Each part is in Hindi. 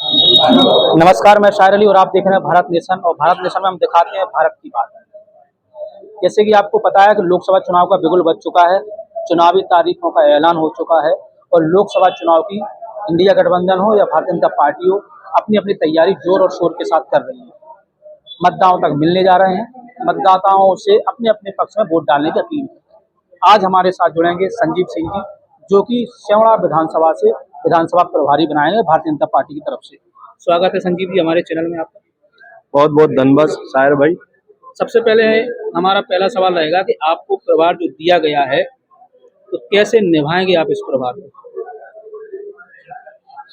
नमस्कार, मैं शायर अली और आप देख रहे हैं भारत नेशन। और भारत नेशन में हम दिखाते हैं भारत की बात। जैसे कि आपको पता है कि लोकसभा चुनाव का बिगुल बज चुका है, चुनावी तारीखों का ऐलान हो चुका है और लोकसभा चुनाव की इंडिया गठबंधन हो या भारतीय जनता पार्टी हो, अपनी अपनी तैयारी जोर और शोर के साथ कर रही है। मतदाताओं तक मिलने जा रहे हैं, मतदाताओं से अपने अपने पक्ष में वोट डालने की अपील है। आज हमारे साथ जुड़ेंगे संजीव सिंह जी, जो कि सेवड़ा विधानसभा से विधानसभा प्रभारी बनाए गए भारतीय जनता पार्टी की तरफ से। स्वागत है संजीव जी हमारे चैनल में आपका। बहुत बहुत धन्यवाद शायर भाई। सबसे पहले हमारा पहला सवाल रहेगा कि आपको प्रभार जो दिया गया है तो कैसे निभाएंगे आप इस प्रभार को?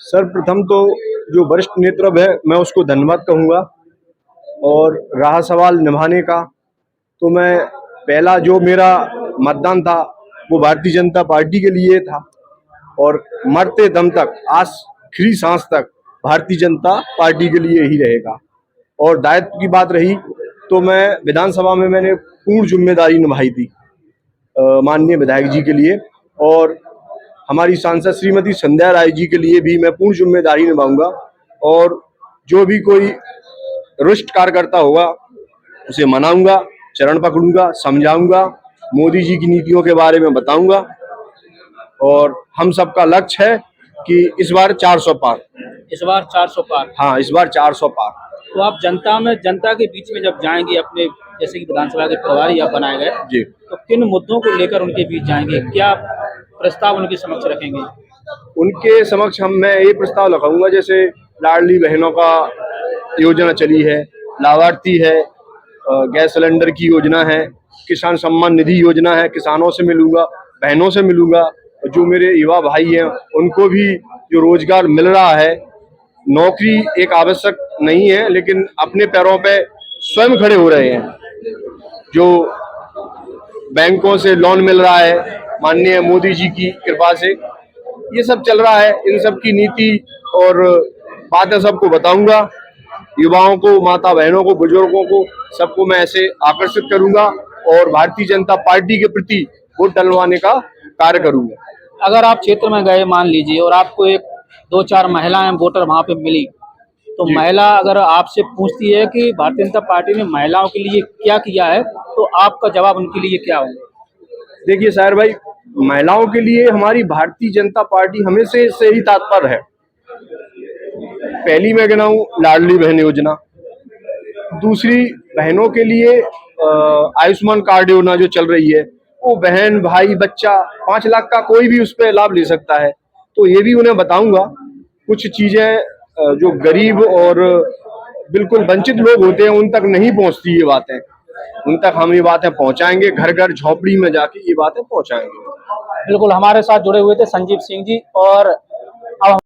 सर्वप्रथम तो जो वरिष्ठ नेतृत्व है मैं उसको धन्यवाद कहूँगा। और रहा सवाल निभाने का, तो मैं पहला जो मेरा मतदान था वो भारतीय जनता पार्टी के लिए था और मरते दम तक, आखिरी सांस तक भारतीय जनता पार्टी के लिए ही रहेगा। और दायित्व की बात रही तो मैं विधानसभा में मैंने पूर्ण जिम्मेदारी निभाई थी माननीय विधायक जी के लिए, और हमारी सांसद श्रीमती संध्या राय जी के लिए भी मैं पूर्ण जिम्मेदारी निभाऊंगा। और जो भी कोई रुष्ट कार्यकर्ता होगा उसे मनाऊंगा, चरण पकड़ूंगा, समझाऊंगा, मोदी जी की नीतियों के बारे में बताऊंगा। और हम सबका लक्ष्य है कि इस बार 400 पार। इस बार 400 पार? हाँ, इस बार 400 पार। तो आप जनता के बीच में जब जाएंगे, अपने जैसे कि विधानसभा के प्रभारी आप बनाए गए जी, तो किन मुद्दों को लेकर उनके बीच जाएंगे, क्या प्रस्ताव उनके समक्ष रखेंगे? उनके समक्ष मैं ये प्रस्ताव रखूंगा, जैसे लाडली बहनों का योजना चली है, लाभार्थी है, गैस सिलेंडर की योजना है, किसान सम्मान निधि योजना है, किसानों से मिलूंगा, बहनों से मिलूंगा। जो मेरे युवा भाई हैं उनको भी जो रोजगार मिल रहा है, नौकरी एक आवश्यक नहीं है लेकिन अपने पैरों पे स्वयं खड़े हो रहे हैं। जो बैंकों से लोन मिल रहा है माननीय मोदी जी की कृपा से, ये सब चल रहा है। इन सब की नीति और बातें सबको बताऊंगा, युवाओं को, माता बहनों को, बुजुर्गों को, सबको मैं ऐसे आकर्षित करूंगा और भारतीय जनता पार्टी के प्रति वोट डलवाने का कार्य करूंगा। अगर आप क्षेत्र में गए मान लीजिए और आपको एक 2-4 महिलाएं वोटर वहां पे मिली, तो महिला अगर आपसे पूछती है कि भारतीय जनता पार्टी ने महिलाओं के लिए क्या किया है, तो आपका जवाब उनके लिए क्या होगा? देखिए शायर भाई, महिलाओं के लिए हमारी भारतीय जनता पार्टी हमेशा से ही तत्पर है। पहली मैं गिनाऊं लाडली बहन योजना, दूसरी बहनों के लिए आयुष्मान कार्ड योजना जो चल रही है, वो बहन भाई बच्चा 5 लाख का कोई भी उस पर लाभ ले सकता है। तो ये भी उन्हें बताऊंगा। कुछ चीजें जो गरीब और बिल्कुल वंचित लोग होते हैं उन तक नहीं पहुंचती ये बातें, उन तक हम ये बातें पहुंचाएंगे, घर घर झोपड़ी में जाके ये बातें पहुंचाएंगे। बिल्कुल, हमारे साथ जुड़े हुए थे संजीव सिंह जी। और